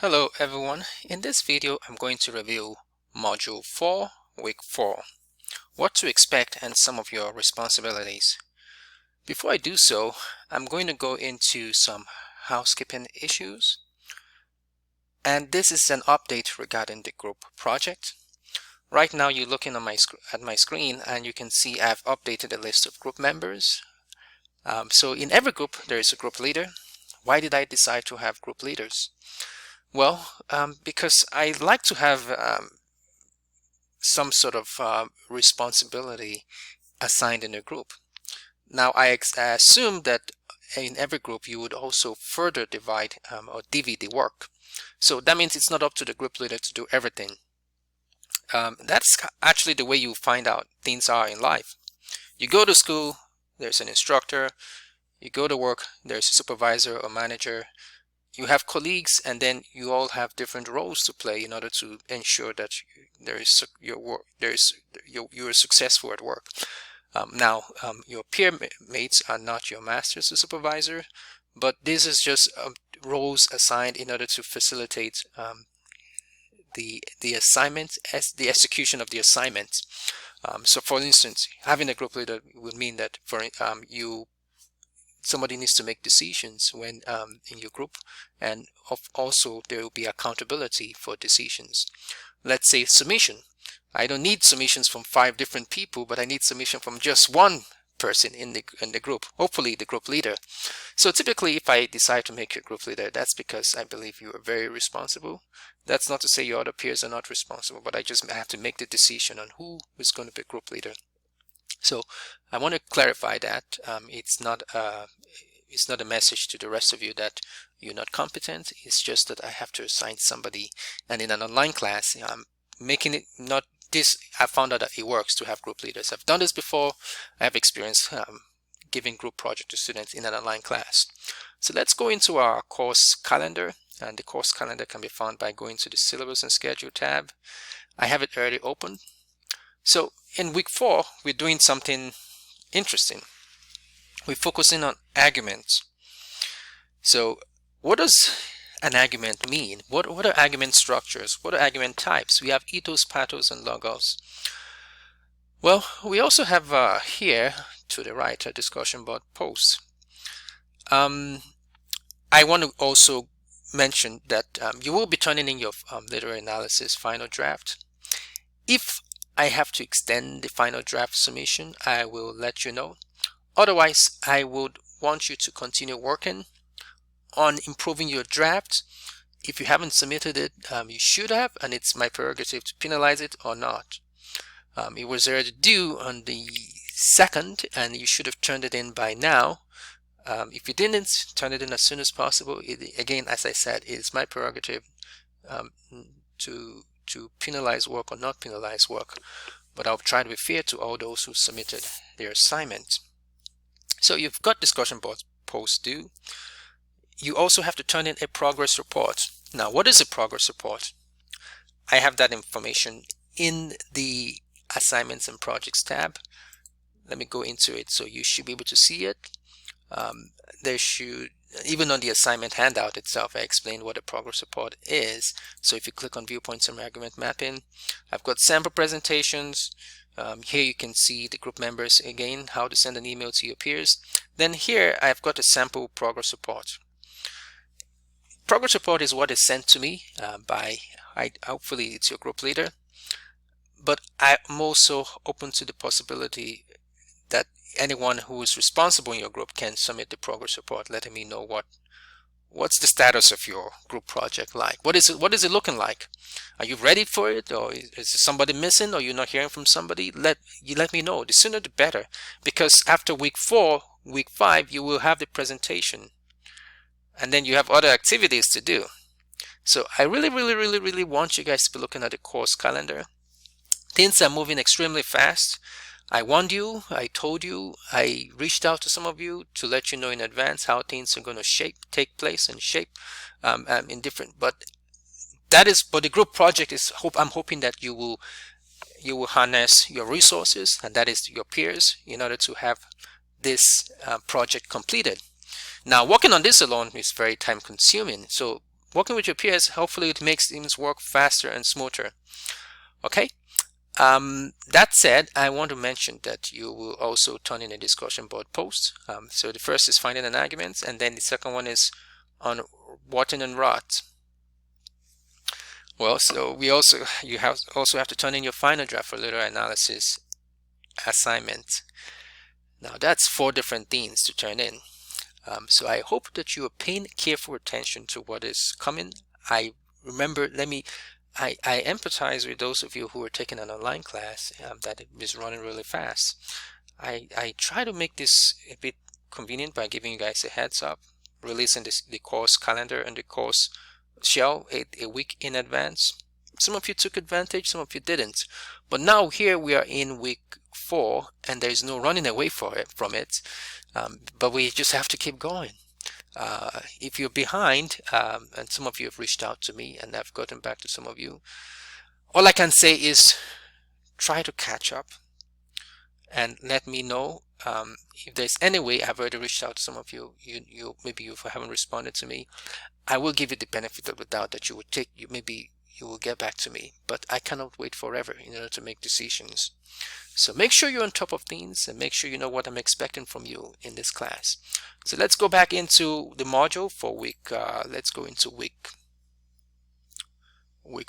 Hello everyone, in this video I'm going to review Module 4, Week 4, what to expect and some of your responsibilities. Before I do so, I'm going to go into some housekeeping issues, and this is an update regarding the group project. Right now you're looking on at my screen and you can see I've updated the list of group members. So in every group there is a group leader. Why did I decide to have group leaders? Well, because I like to have some sort of responsibility assigned in a group. Now, I assume that in every group you would also further divide or divvy the work. So that means it's not up to the group leader to do everything. That's actually the way you find out things are in life. You go to school, there's an instructor. You go to work, there's a supervisor or manager. You have colleagues, and then you all have different roles to play in order to ensure that you're successful at work. Your peer mates are not your masters or supervisor, but this is just roles assigned in order to facilitate the assignment, the execution of the assignment. So, for instance, having a group leader would mean that somebody needs to make decisions when in your group, and also there will be accountability for decisions. Let's say submission. I don't need submissions from 5 different people, but I need submission from just one person in the group, hopefully the group leader. So typically if I decide to make you a group leader, that's because I believe you are very responsible. That's not to say your other peers are not responsible, but I just have to make the decision on who is going to be group leader. So I want to clarify that it's not a message to the rest of you that you're not competent. It's just that I have to assign somebody, and in an online class I'm making it not this. I found out that it works to have group leaders. I've done this before. I have experience giving group project to students in an online class. So let's go into our course calendar, and the course calendar can be found by going to the syllabus and schedule tab. I have it already open. So in week 4, we're doing something interesting. We're focusing on arguments. So what does an argument mean? What are argument structures? What are argument types? We have ethos, pathos, and logos. Well, we also have here to the right a discussion board posts. I want to also mention that you will be turning in your literary analysis final draft. If I have to extend the final draft submission, I will let you know. Otherwise, I would want you to continue working on improving your draft. If you haven't submitted it, you should have, and it's my prerogative to penalize it or not. It was already due on the 2nd, and you should have turned it in by now. If you didn't, turn it in as soon as possible. Again, as I said, it's my prerogative to penalize work or not penalize work, but I'll try to be fair to all those who submitted their assignment. So you've got discussion board posts due. You also have to turn in a progress report. Now, what is a progress report? I have that information in the assignments and projects tab. Let me go into it so you should be able to see it. Even on the assignment handout itself, I explained what a progress report is. So if you click on viewpoints and argument mapping, I've got sample presentations. Here you can see the group members again, how to send an email to your peers. Then here I've got a sample progress report. Progress report is what is sent to me hopefully it's your group leader, but I'm also open to the possibility that anyone who is responsible in your group can submit the progress report, letting me know what's the status of your group project like. What is it looking like? Are you ready for it, or is somebody missing, or you're not hearing from somebody? Let me know. The sooner the better, because after week 4, week 5, you will have the presentation, and then you have other activities to do. So I really want you guys to be looking at the course calendar. Things are moving extremely fast. I warned you, I told you, I reached out to some of you to let you know in advance how things are going to take place and shape in different. But the group project is. I'm hoping that you will harness your resources, and that is your peers, in order to have this project completed. Now, working on this alone is very time consuming. So working with your peers, hopefully it makes things work faster and smoother. Okay. That said, I want to mention that you will also turn in a discussion board post. So the first is finding an argument, and then the second one is on Wharton and Roth. Well, so you also have to turn in your final draft for literal analysis assignment. Now that's 4 different things to turn in. So I hope that you are paying careful attention to what is coming. I empathize with those of you who are taking an online class that it is running really fast. I try to make this a bit convenient by giving you guys a heads up, releasing the course calendar and the course shell a week in advance. Some of you took advantage, some of you didn't. But now here we are in week 4 and there is no running away from it. But we just have to keep going. If you're behind, and some of you have reached out to me and I've gotten back to some of you, all I can say is try to catch up and let me know if there's any way. I've already reached out to some of you. Maybe you haven't responded to me. I will give you the benefit of the doubt that maybe you will get back to me, but I cannot wait forever in order to make decisions. So make sure you're on top of things and make sure you know what I'm expecting from you in this class. So let's go back into the module for let's go into week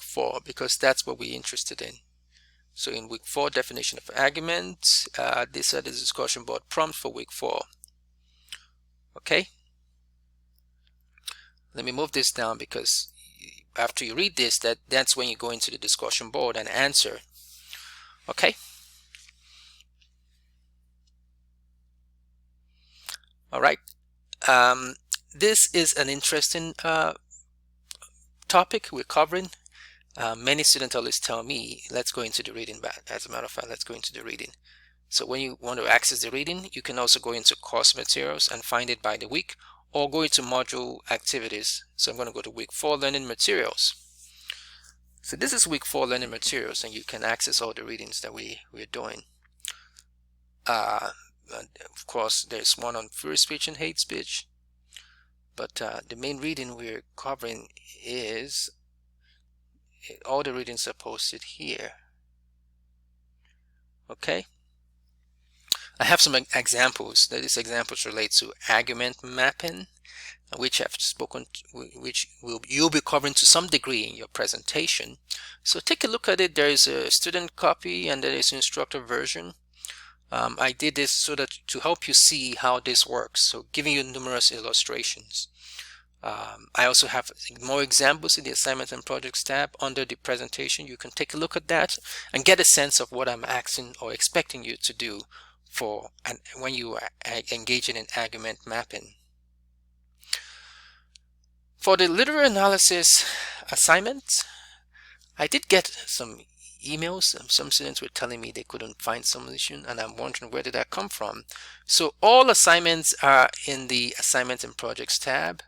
4, because that's what we're interested in. So in week 4, definition of argument, these are the discussion board prompts for week 4. Okay, let me move this down, because after you read this, that's when you go into the discussion board and answer. Okay. All right. This is an interesting topic we're covering. Many students always tell me, let's go into the reading. But as a matter of fact, let's go into the reading. So when you want to access the reading, you can also go into course materials and find it by the week, or go into module activities. So I'm going to go to week 4 learning materials. So this is week 4 learning materials, and you can access all the readings that we're doing. Of course, there's one on free speech and hate speech, but the main reading we're covering is, all the readings are posted here. Okay, I have some examples. These examples relate to argument mapping, which I've spoken to, which you'll be covering to some degree in your presentation. So take a look at it. There is a student copy and there is an instructor version. I did this so that to help you see how this works, so giving you numerous illustrations. I also have more examples in the assignments and projects tab under the presentation. You can take a look at that and get a sense of what I'm asking or expecting you to do when you are engaging in argument mapping. For the literary analysis assignment, I did get some emails. Some students were telling me they couldn't find solution, and I'm wondering where did that come from. So all assignments are in the assignments and projects tab.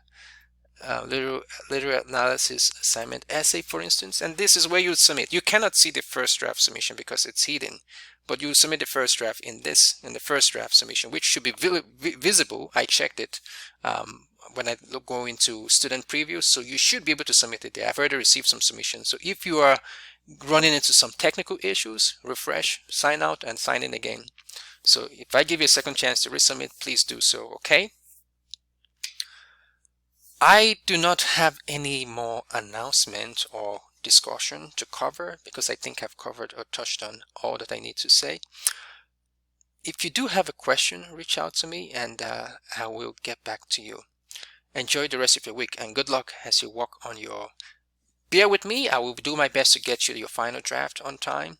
Literary analysis assignment essay, for instance, and this is where you submit. You cannot see the first draft submission because it's hidden, but you submit the first draft in the first draft submission, which should be visible. I checked it when I go into student preview, so you should be able to submit it there. I've already received some submissions, so if you are running into some technical issues, refresh, sign out, and sign in again. So if I give you a second chance to resubmit, please do so. Okay, I do not have any more announcement or discussion to cover, because I think I've covered or touched on all that I need to say. If you do have a question, reach out to me and I will get back to you. Enjoy the rest of your week and good luck as you work on your. Bear with me. I will do my best to get you your final draft on time.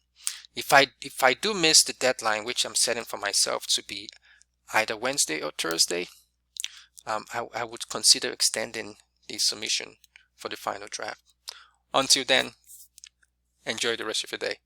If I do miss the deadline, which I'm setting for myself to be either Wednesday or Thursday, I would consider extending the submission for the final draft. Until then, enjoy the rest of your day.